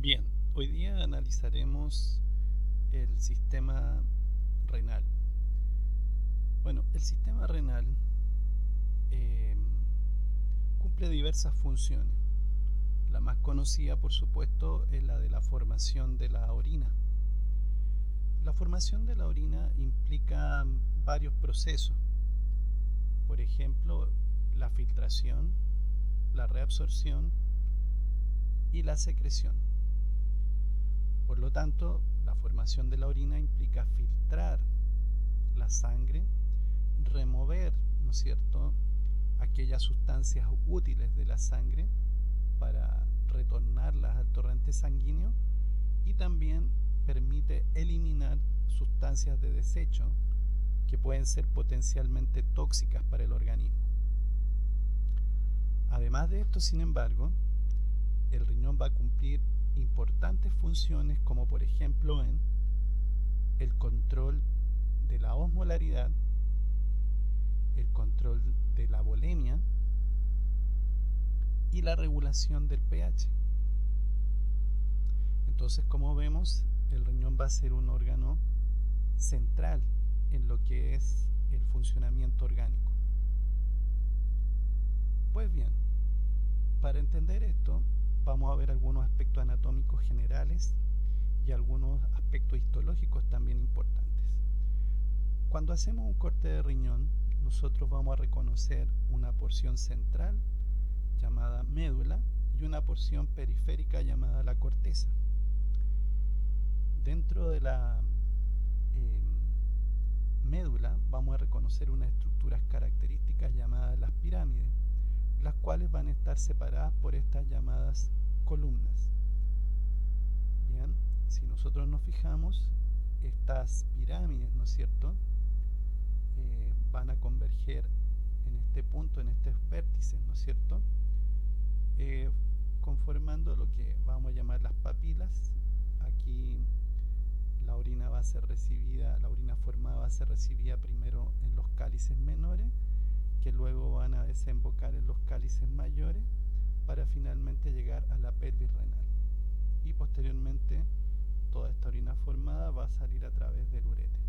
Bien, hoy día analizaremos el sistema renal. Bueno, el sistema renal eh, cumple diversas funciones. La más conocida, por supuesto, es la de la formación de la orina. La formación de la orina implica varios procesos. Por ejemplo, la filtración, la reabsorción y la secreción. Por lo tanto, la formación de la orina implica filtrar la sangre, remover, ¿no es cierto?, aquellas sustancias útiles de la sangre para retornarlas al torrente sanguíneo, y también permite eliminar sustancias de desecho que pueden ser potencialmente tóxicas para el organismo. Además de esto, sin embargo, el riñón va a cumplir importantes funciones, como por ejemplo en el control de la osmolaridad, el control de la volemia y la regulación del pH. Entonces, como vemos, el riñón va a ser un órgano central en lo que es el funcionamiento orgánico. Pues bien, para entender esto, vamos a ver algunos aspectos anatómicos generales y algunos aspectos histológicos también importantes. Cuando hacemos un corte de riñón, nosotros vamos a reconocer una porción central llamada médula y una porción periférica llamada la corteza. Dentro de la eh, médula vamos a reconocer unas estructuras características llamadas las pirámides, las cuales van a estar separadas por estas llamadas columnas. Bien, si nosotros nos fijamos, estas pirámides, ¿no es cierto?, van a converger en este punto, en estos vértices, ¿no es cierto?, eh, conformando lo que vamos a llamar las papilas. Aquí la orina va a ser recibida, la orina formada va a ser recibida primero en los cálices menores, que luego van a desembocar en los cálices mayores para finalmente llegar a la pelvis renal. Y posteriormente toda esta orina formada va a salir a través del uréter.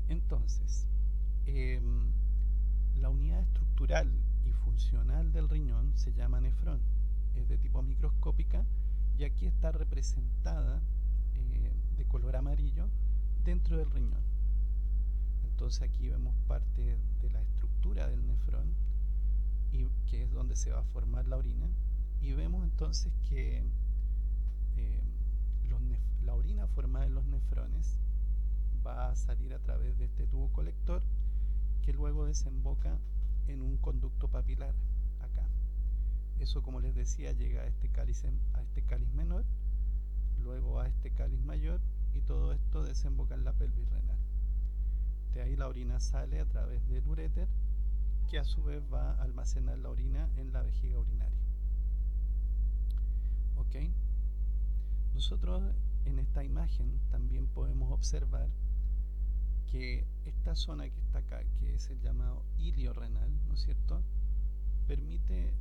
Entonces, la unidad estructural y funcional del riñón se llama nefrón. Es de tipo microscópica y aquí está representada de color amarillo dentro del riñón. Entonces aquí vemos parte de la estructura del nefrón, y que es donde se va a formar la orina, y vemos entonces que eh, la orina formada en los nefrones va a salir a través de este tubo colector, que luego desemboca en un conducto papilar acá. Eso, como les decía, llega a este cáliz menor, luego a este cáliz mayor, y todo esto desemboca en la pelvis renal. De ahí la orina sale a través del uréter, que a su vez va a almacenar la orina en la vejiga urinaria. ¿Ok? Nosotros en esta imagen también podemos observar que esta zona que está acá, que es el llamado ilio renal, ¿no es cierto?, permite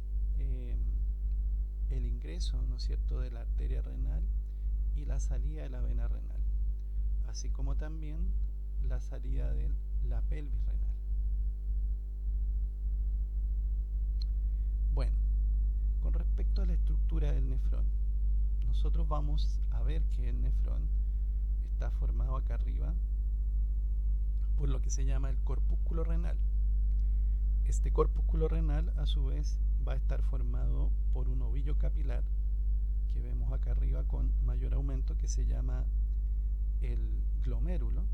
el ingreso, ¿no es cierto?, de la arteria renal y la salida de la vena renal, así como también la salida de la pelvis renal. Bueno, con respecto a la estructura del nefrón, nosotros vamos a ver que el nefrón está formado acá arriba por lo que se llama el corpúsculo renal. Este corpúsculo renal, a su vez, va a estar formado por un ovillo capilar que vemos acá arriba con mayor aumento, que se llama el glomérulo,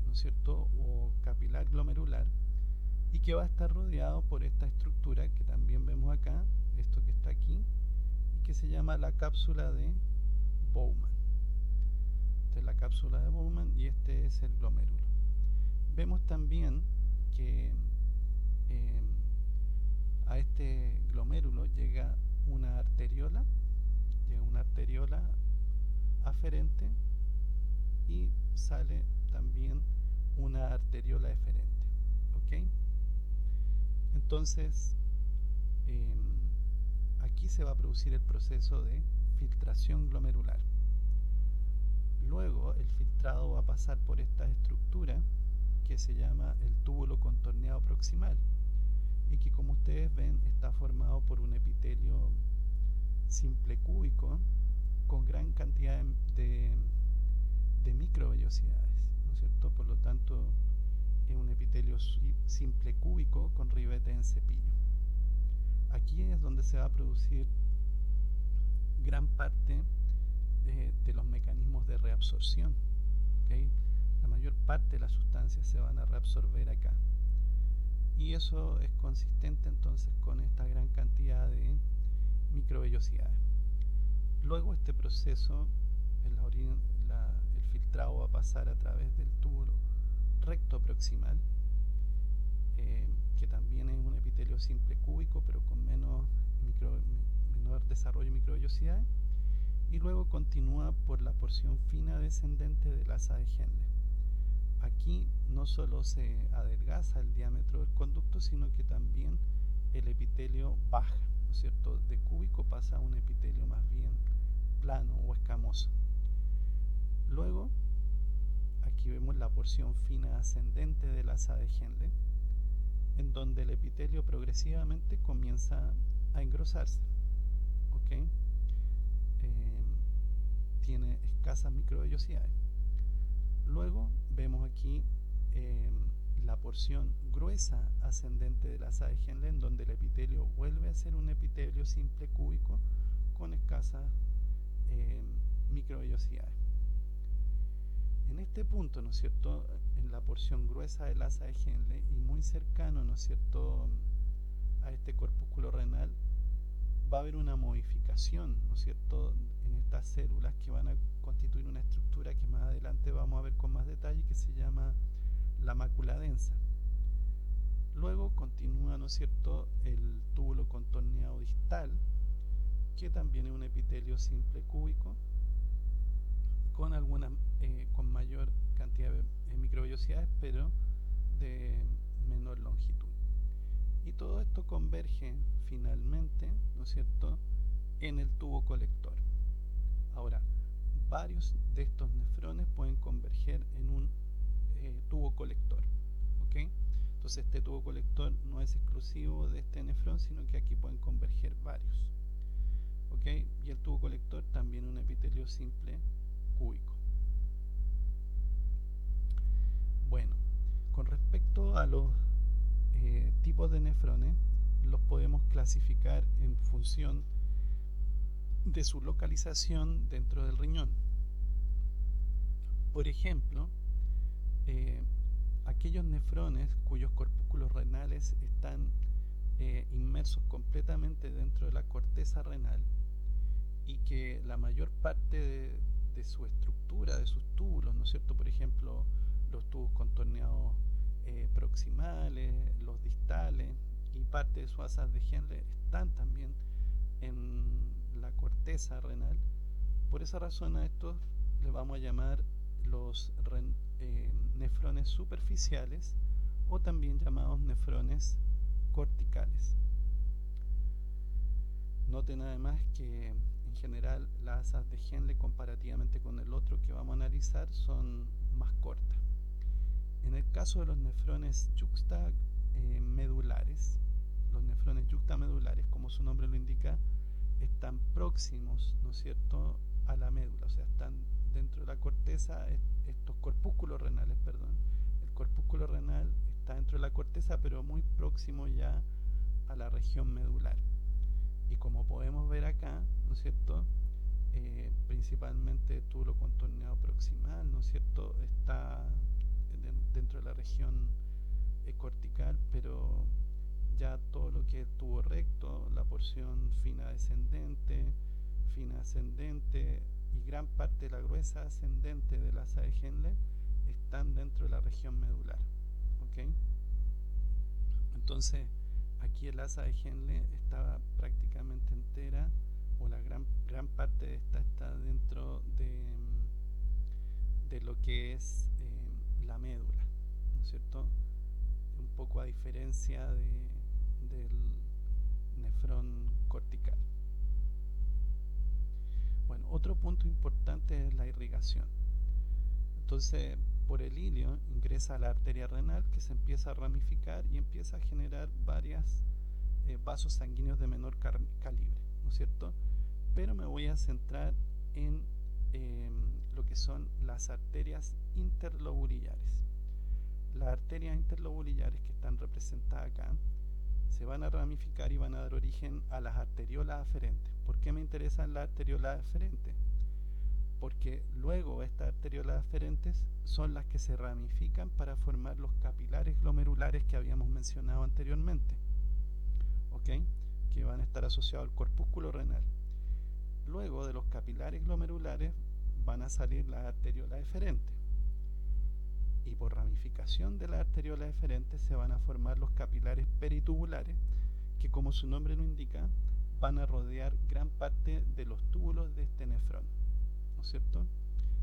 ¿no es cierto?, o capilar glomerular, y que va a estar rodeado por esta estructura que también vemos acá, esto que está aquí, y que se llama la cápsula de Bowman. Esta es la cápsula de Bowman y este es el glomérulo. Vemos también que a este glomérulo llega una arteriola aferente, y sale también una arteriola eferente. ¿Ok? Entonces, aquí se va a producir el proceso de filtración glomerular. Luego el filtrado va a pasar por esta estructura que se llama el túbulo contorneado proximal y que, como ustedes ven, está formado por un epitelio simple cúbico con gran cantidad de microvellosidades, ¿no es cierto? Por lo tanto, es un epitelio simple cúbico con ribete en cepillo. Aquí es donde se va a producir gran parte de los mecanismos de reabsorción, ¿okay? La mayor parte de las sustancias se van a reabsorber acá, y eso es consistente entonces con esta gran cantidad de microvellosidades. Luego este proceso, el filtrado va a pasar a través del túbulo recto proximal, que también es un epitelio simple cúbico pero con menor desarrollo de microvellosidades, y luego continúa por la porción fina descendente del asa de Henle. Aquí no solo se adelgaza el diámetro del conducto, sino que también el epitelio baja, ¿no es cierto? De cúbico pasa a un epitelio más bien plano o escamoso. Luego, aquí vemos la porción fina ascendente del asa de Henle, en donde el epitelio progresivamente comienza a engrosarse, ¿ok? Tiene escasas microvellosidades. Luego vemos aquí la porción gruesa ascendente del asa de Henle, en donde el epitelio vuelve a ser un epitelio simple cúbico con escasas microvellosidades. En este punto, ¿no es cierto?, en la porción gruesa del asa de Henle y muy cercano, ¿no es cierto?, a este corpúsculo renal, va a haber una modificación, ¿no es cierto?, en estas células que van a constituir una estructura que más adelante vamos a ver con más detalle, que se llama la mácula densa. Luego continúa, ¿no es cierto?, el túbulo contorneado distal, que también es un epitelio simple cúbico con con mayor cantidad de microvellosidades, pero de menor longitud. Y todo esto converge finalmente, ¿no es cierto?, en el tubo colector. Ahora, varios de estos nefrones pueden converger en un tubo colector, ¿ok? Entonces este tubo colector no es exclusivo de este nefrón, sino que aquí pueden converger varios, ¿ok? Y el tubo colector también es un epitelio simple cúbico. Bueno, con respecto a los tipos de nefrones, los podemos clasificar en función de su localización dentro del riñón. Por ejemplo, aquellos nefrones cuyos corpúsculos renales están inmersos completamente dentro de la corteza renal y que la mayor parte de su estructura, de sus túbulos, ¿no es cierto?, por ejemplo, los tubos contorneados proximales, los distales y parte de sus asas de Henle están también en la corteza renal. Por esa razón a estos le vamos a llamar los nefrones superficiales, o también llamados nefrones corticales. Noten además que en general las asas de Henle, comparativamente con el otro que vamos a analizar, son más cortas. En el caso de los nefrones yuxtamedulares, los nefrones yuxtamedulares, como su nombre lo indica, están próximos, ¿no es cierto?, a la médula, o sea, están dentro de la corteza. Estos corpúsculos renales, perdón, el corpúsculo renal está dentro de la corteza, pero muy próximo ya a la región medular. Y como podemos ver acá, ¿no es cierto?, principalmente el túbulo contorneado proximal, ¿no es cierto?, está dentro de la región cortical, pero ya todo lo que es el tubo recto, la porción fina descendente, fina ascendente y gran parte de la gruesa ascendente del asa de Henle están dentro de la región medular, ¿ok? Entonces aquí el asa de Henle está prácticamente entera, o la gran parte de esta está dentro de lo que es la médula, ¿no es cierto?, un poco a diferencia del nefrón cortical. Otro punto importante es la irrigación. Entonces, por el ilio ingresa a la arteria renal, que se empieza a ramificar y empieza a generar varios vasos sanguíneos de menor calibre, ¿no es cierto? Pero me voy a centrar en lo que son las arterias interlobulares. Las arterias interlobulares, que están representadas acá, se van a ramificar y van a dar origen a las arteriolas aferentes. ¿Por qué me interesan las arteriolas aferentes? Porque luego estas arteriolas aferentes son las que se ramifican para formar los capilares glomerulares que habíamos mencionado anteriormente, ¿ok? Que van a estar asociados al corpúsculo renal. Luego de los capilares glomerulares van a salir las arteriolas eferentes, y por ramificación de las arteriolas eferentes se van a formar los capilares peritubulares, que, como su nombre lo indica, van a rodear gran parte de los túbulos de este nefrón, ¿no es cierto?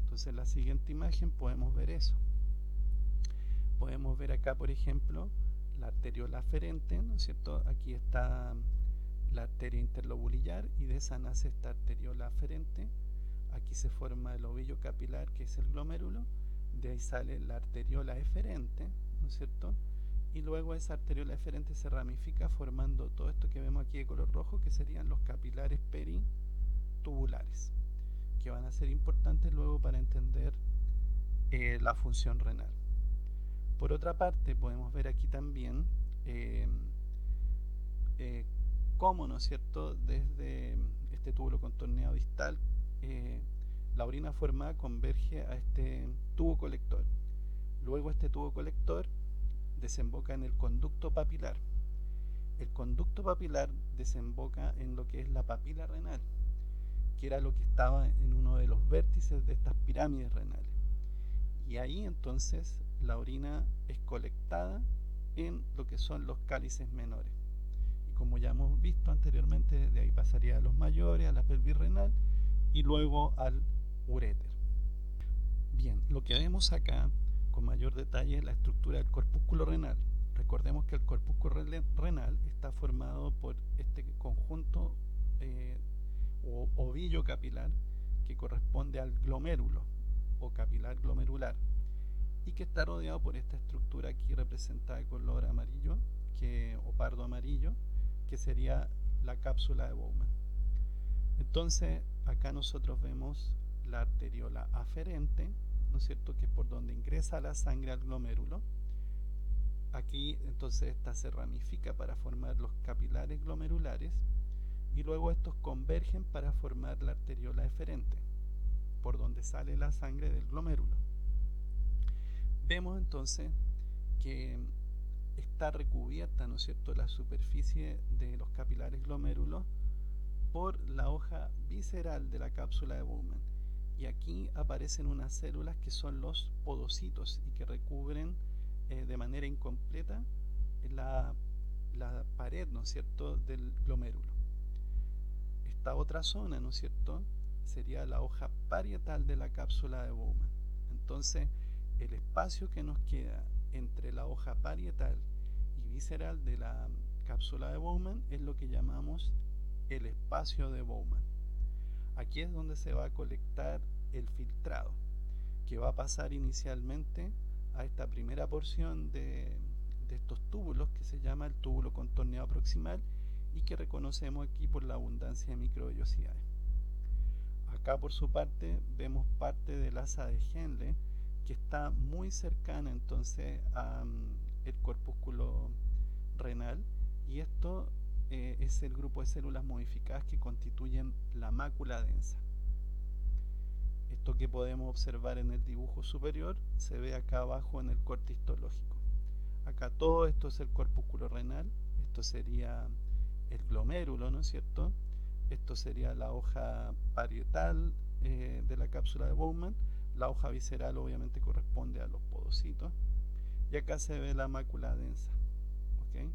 Entonces, en la siguiente imagen podemos ver eso. Podemos ver acá, por ejemplo, la arteriola aferente, ¿no es cierto? Aquí está la arteria interlobular y de esa nace esta arteriola aferente. Aquí se forma el ovillo capilar, que es el glomérulo. De ahí sale la arteriola eferente, ¿no es cierto? Y luego esa arteriola eferente se ramifica formando todo esto que vemos aquí de color rojo, que serían los capilares peritubulares, que van a ser importantes luego para entender la función renal. Por otra parte, podemos ver aquí también cómo, ¿no es cierto?, desde este túbulo contorneado distal, la orina formada converge a este tubo colector. Luego este tubo colector desemboca en el conducto papilar. El conducto papilar desemboca en lo que es la papila renal, que era lo que estaba en uno de los vértices de estas pirámides renales. Y ahí entonces la orina es colectada en lo que son los cálices menores. Y como ya hemos visto anteriormente, de ahí pasaría a los mayores, a la pelvis renal y luego al uréter. Bien, lo que vemos acá con mayor detalle es la estructura del corpúsculo renal. Recordemos que el corpúsculo renal está formado por este conjunto o ovillo capilar, que corresponde al glomérulo o capilar glomerular, y que está rodeado por esta estructura aquí representada de color amarillo o pardo amarillo, que sería la cápsula de Bowman. Entonces acá nosotros vemos la arteriola aferente, ¿no es cierto?, que es por donde ingresa la sangre al glomérulo. Aquí entonces esta se ramifica para formar los capilares glomerulares, y luego estos convergen para formar la arteriola eferente, por donde sale la sangre del glomérulo. Vemos entonces que está recubierta, ¿no es cierto?, la superficie de los capilares glomérulos por la hoja visceral de la cápsula de Bowman, y aquí aparecen unas células que son los podocitos y que recubren de manera incompleta la pared, ¿no es cierto?, del glomérulo. Esta otra zona, ¿no es cierto?, sería la hoja parietal de la cápsula de Bowman. Entonces, el espacio que nos queda entre la hoja parietal y visceral de la cápsula de Bowman es lo que llamamos el espacio de Bowman. Aquí es donde se va a colectar el filtrado, que va a pasar inicialmente a esta primera porción de estos túbulos, que se llama el túbulo contorneado proximal, y que reconocemos aquí por la abundancia de microvellosidades. Acá, por su parte, vemos parte del asa de Henle, que está muy cercana entonces al corpúsculo renal, y esto es el grupo de células modificadas que constituyen la mácula densa. Esto que podemos observar en el dibujo superior se ve acá abajo en el corte histológico. Acá todo esto es el corpúsculo renal, esto sería el glomérulo, ¿no es cierto? Esto sería la hoja parietal de la cápsula de Bowman. La hoja visceral obviamente corresponde a los podocitos, y acá se ve la mácula densa, ¿ok?